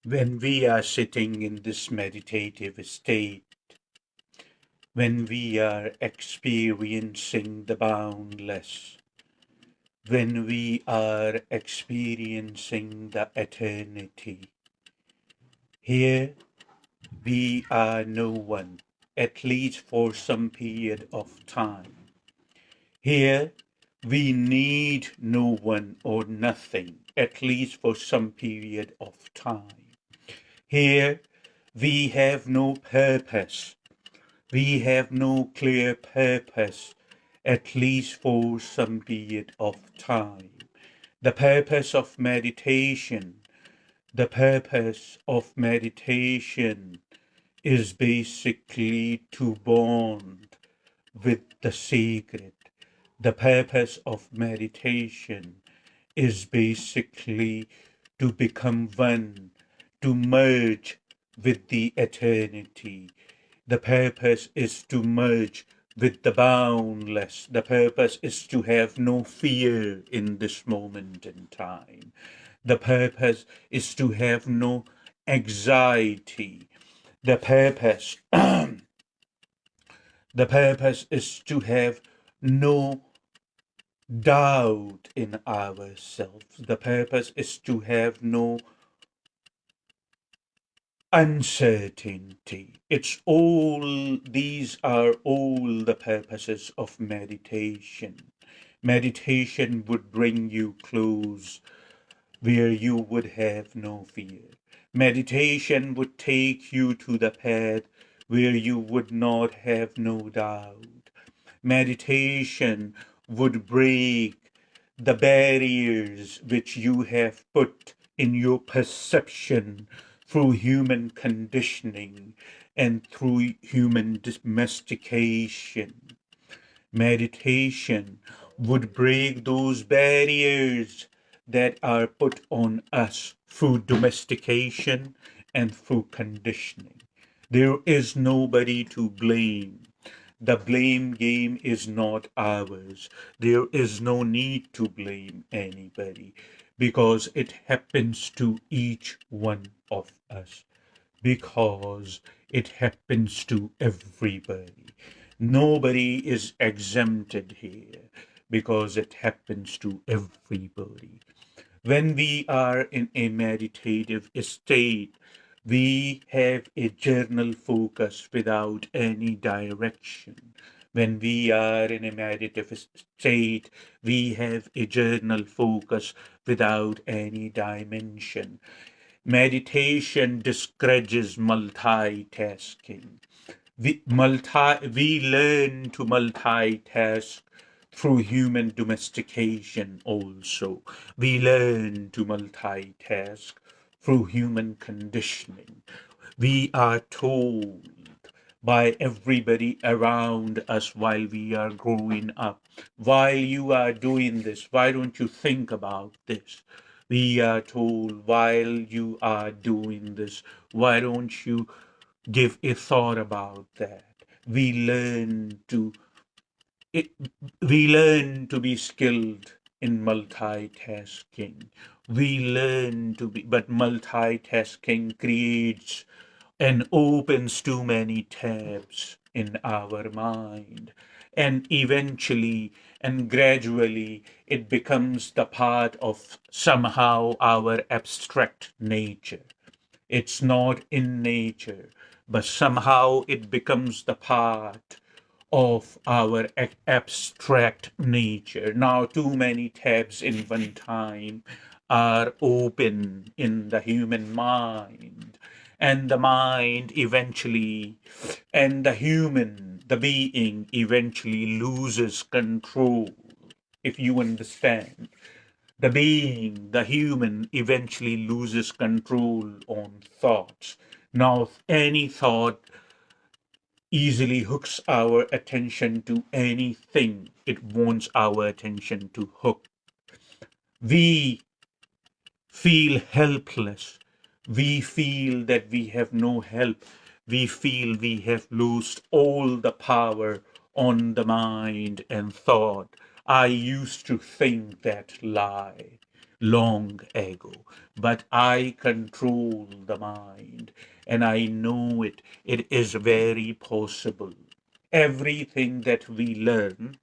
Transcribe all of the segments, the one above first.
When we are sitting in this meditative state, when we are experiencing the boundless, when we are experiencing the eternity, here we are no one, at least for some period of time. Here we need no one or nothing, at least for some period of time. Here we have no purpose. We have no clear purpose, at least for some period of time. The purpose of meditation, the purpose of meditation is basically to bond with the sacred. The purpose of meditation is basically to become one, to merge with the eternity. The purpose is to merge with the boundless. The purpose is to have no fear in this moment in time. The purpose is to have no anxiety. The purpose, the purpose is to have no doubt in ourselves. The purpose is to have no uncertainty. These are all the purposes of meditation. Meditation would bring you close where you would have no fear. Meditation would take you to the path where you would not have no doubt. Meditation would break the barriers which you have put in your perception through human conditioning and through human domestication. Meditation would break those barriers that are put on us through domestication and through conditioning. There is nobody to blame. The blame game is not ours. There is no need to blame anybody because it happens to each one of us. Because it happens to everybody. Nobody is exempted here because it happens to everybody. When we are in a meditative state, we have a journal focus without any direction. When we are in a meditative state, we have a journal focus without any dimension. Meditation discourages multitasking. We learn to multitask through human domestication also. We learn to multitask through human conditioning. We are told by everybody around us while we are growing up, while you are doing this, why don't you think about this? We are told while you are doing this, why don't you give a thought about that? We learn to it, we learn to be skilled in multitasking. We learn to be, but multitasking creates and opens too many tabs in our mind. And eventually and gradually, it becomes the part of somehow our abstract nature. It's not in nature, but somehow it becomes the part of our abstract nature. Now, too many tabs in one time are open in the human mind, and the mind eventually, and the human, the being eventually loses control, if you understand. The being, the human, eventually loses control on thoughts. Now, any thought easily hooks our attention to anything it wants our attention to hook. We feel helpless. We feel that we have no help. We feel we have lost all the power on the mind and thought. I used to think that lie. long ago. But I control the mind, and I know it. It is very possible. Everything that we learn,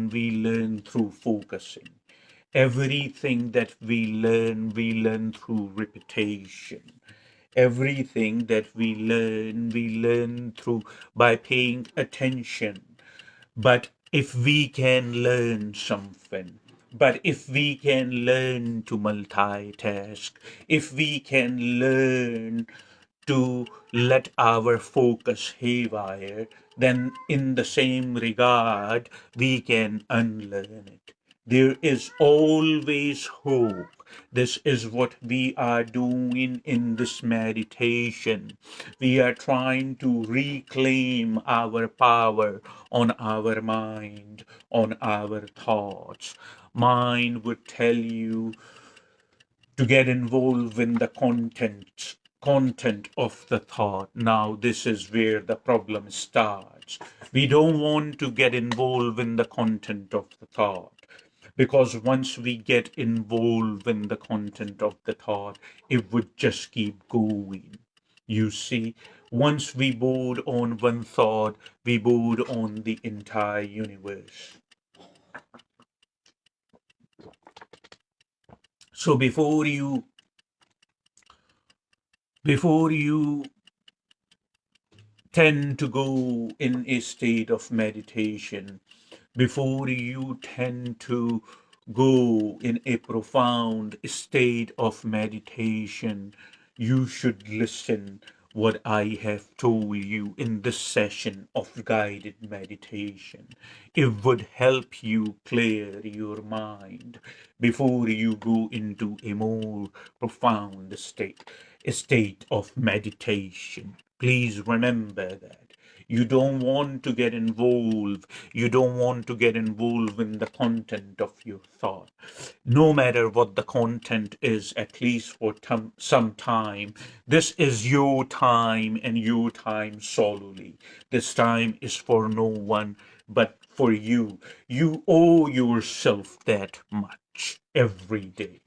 we learn through focusing. Everything that we learn through repetition. Everything that we learn through by paying attention. But if we can learn something, but if we can learn to multitask, if we can learn to let our focus haywire, then in the same regard, we can unlearn it. There is always hope. This is what we are doing in this meditation. We are trying to reclaim our power on our mind, on our thoughts. Mind would tell you to get involved in the content of the thought. Now this is where the problem starts. We don't want to get involved in the content of the thought, because once we get involved in the content of the thought, it would just keep going. You see, once we board on one thought, we board on the entire universe. So before you tend to go in a state of meditation, before you tend to go in a profound state of meditation, you should listen what I have told you in this session of guided meditation. It would help you clear your mind before you go into a more profound state of meditation. Please remember that. You don't want to get involved. You don't want to get involved in the content of your thought. No matter what the content is, at least for some time, this is your time and your time solely. This time is for no one but for you. You owe yourself that much every day.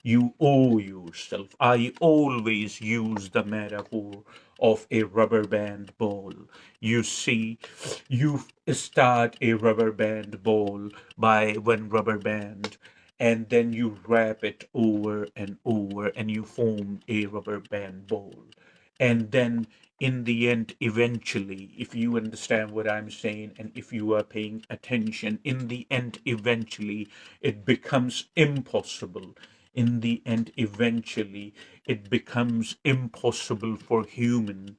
You owe yourself. I always use the metaphor of a rubber band ball. You see, you start a rubber band ball by one rubber band, and then you wrap it over and over, and you form a rubber band ball. And then in the end, eventually, if you understand what I'm saying and if you are paying attention, in the end, eventually, it becomes impossible. In the end, eventually, it becomes impossible for human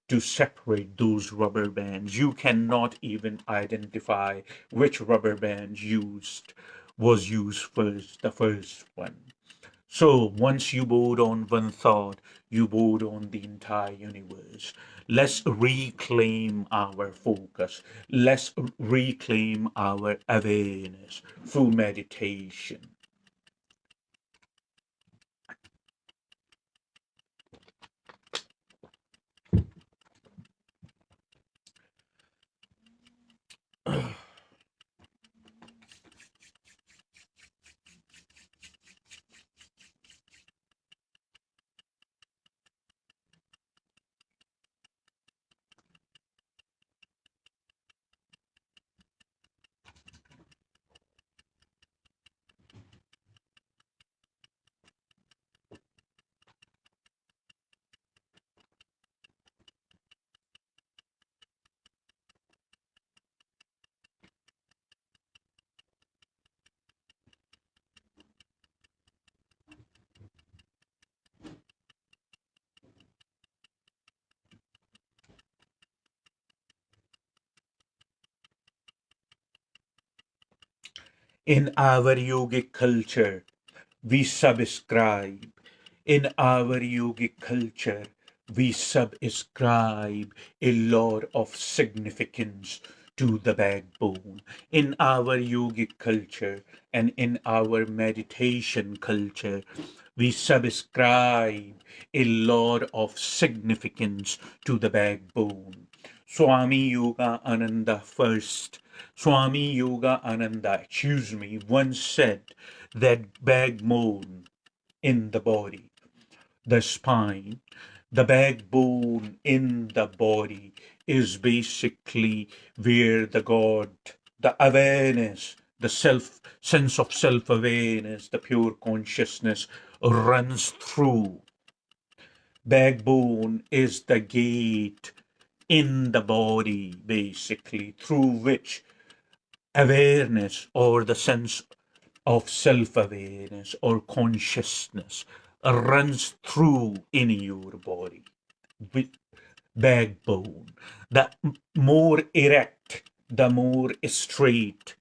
to separate those rubber bands. You cannot even identify which rubber band was used first, the first one. So once you board on one thought, you board on the entire universe. Let's reclaim our focus. Let's reclaim our awareness through meditation. In our yogic culture, we subscribe. In our yogic culture, we subscribe a lot of significance to the backbone. In our yogic culture and in our meditation culture, we subscribe a lot of significance to the backbone. Swami Yoga Ananda first Swami Yoga Ananda, once said that backbone in the body, the spine, the backbone in the body is basically where the God, the awareness, the sense of self-awareness, the pure consciousness runs through. Backbone is the gate in the body, basically, through which awareness or the sense of self-awareness or consciousness runs through in your body. Backbone. The more erect, the more straight,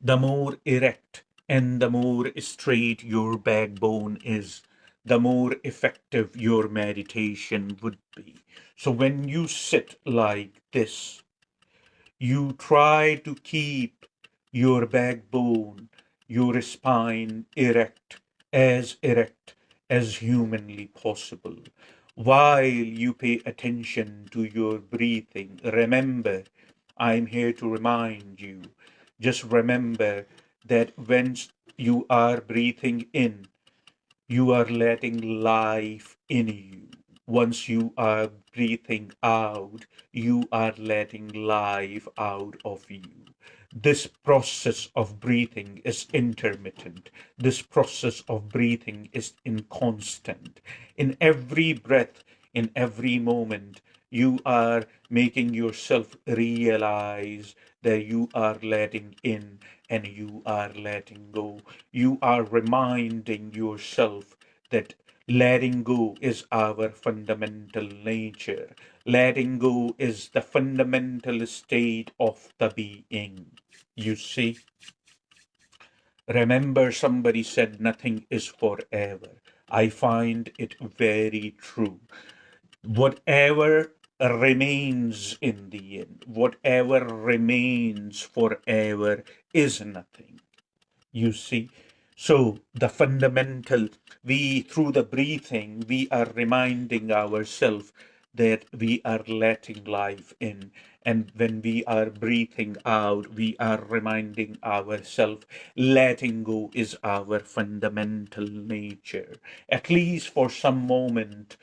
the more erect and the more straight your backbone is, the more effective your meditation would be. So when you sit like this, you try to keep your backbone, your spine erect as humanly possible. While you pay attention to your breathing, remember, I'm here to remind you, just remember that when you are breathing in, you are letting life in you. Once you are breathing out, you are letting life out of you. This process of breathing is intermittent. This process of breathing is inconstant. In every breath, in every moment, you are making yourself realize that you are letting in and you are letting go. You are reminding yourself that letting go is our fundamental nature. Letting go is the fundamental state of the being. You see, remember somebody said nothing is forever. I find it very true. Whatever remains in the end, whatever remains forever is nothing. You see, so the fundamental, we through the breathing, we are reminding ourselves that we are letting life in, and when we are breathing out, we are reminding ourselves letting go is our fundamental nature. At least for some moment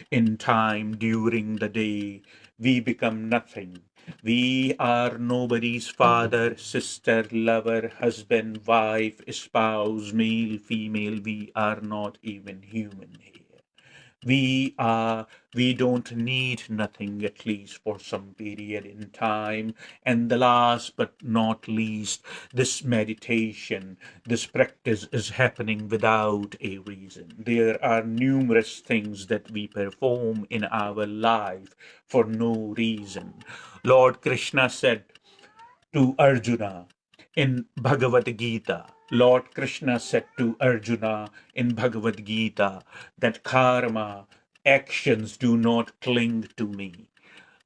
in time during the day, we become nothing. We are nobody's father, sister, lover, husband, wife, spouse, male, female. We are not even human here. We don't need nothing, at least for some period in time. And the last but not least, this meditation, this practice is happening without a reason. There are numerous things that we perform in our life for no reason. Lord Krishna said to Arjuna in Bhagavad Gita, Lord Krishna said to Arjuna in Bhagavad Gita that karma, actions do not cling to me.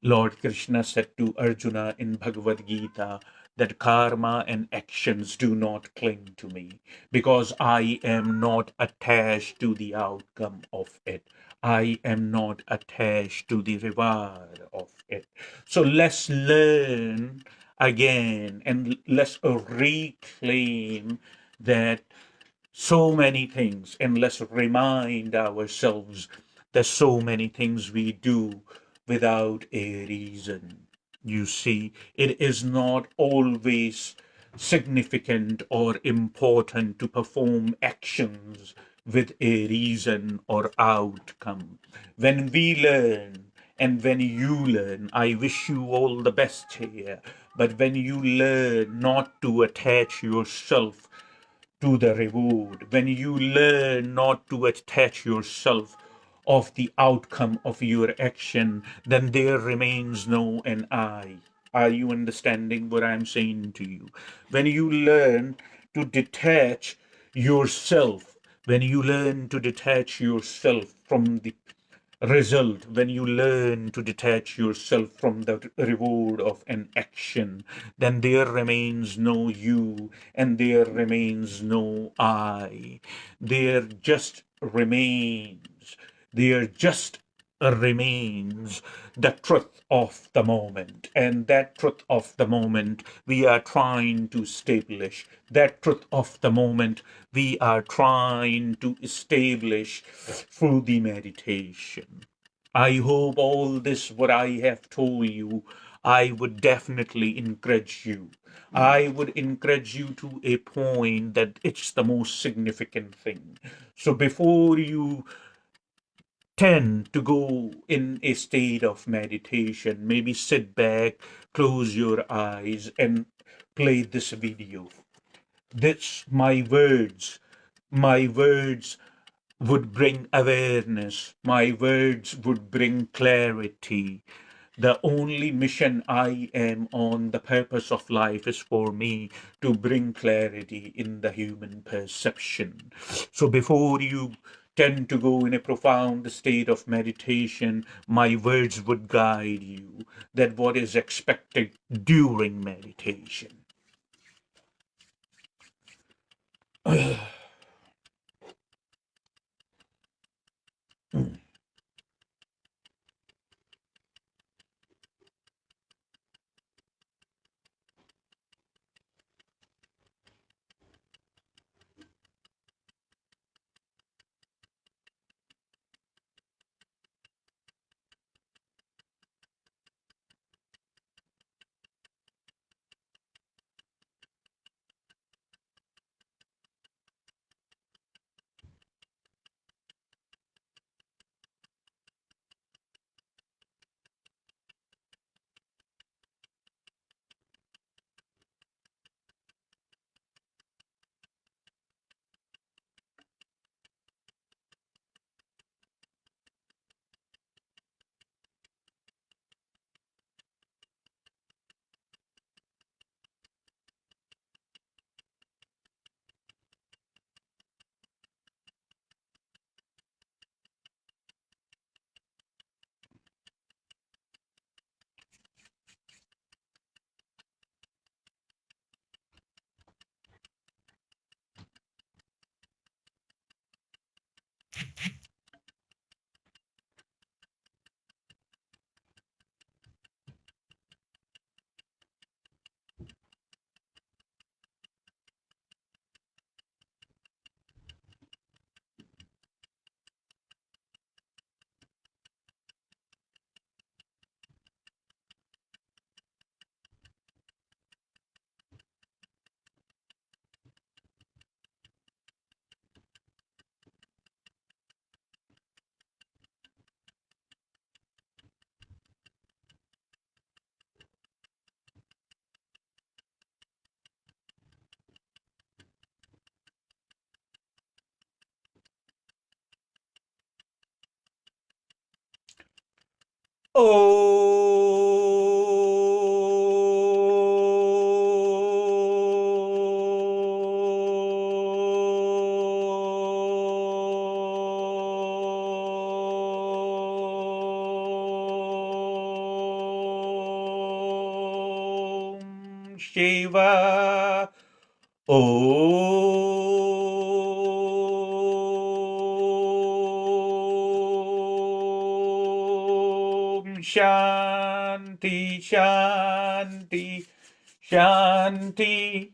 Lord Krishna said to Arjuna in Bhagavad Gita that karma and actions do not cling to me because I am not attached to the outcome of it. I am not attached to the reward of it. So let's learn again and let's reclaim that so many things, and let's remind ourselves that so many things we do without a reason. You see, it is not always significant or important to perform actions with a reason or outcome. When we learn and when you learn, I wish you all the best here, but when you learn not to attach yourself to the reward, when you learn not to attach yourself of the outcome of your action, then there remains no an I. Are you understanding what I'm saying to you? When you learn to detach yourself, when you learn to detach yourself from the result, when you learn to detach yourself from the reward of an action, then there remains no you and there remains no I. There just remains, there just remains the truth of the moment. And that truth of the moment we are trying to establish. That truth of the moment we are trying to establish through the meditation. I hope all this, what I have told you, I would definitely encourage you. I would encourage you to a point that it's the most significant thing. So before you tend to go in a state of meditation, maybe sit back, close your eyes, and play this video. This, my words would bring awareness, my words would bring clarity. The only mission I am on, the purpose of life is for me to bring clarity in the human perception. So before you tend to go in a profound state of meditation, my words would guide you that what is expected during meditation. Om Shiva. Om Shanti, Shanti, Shanti.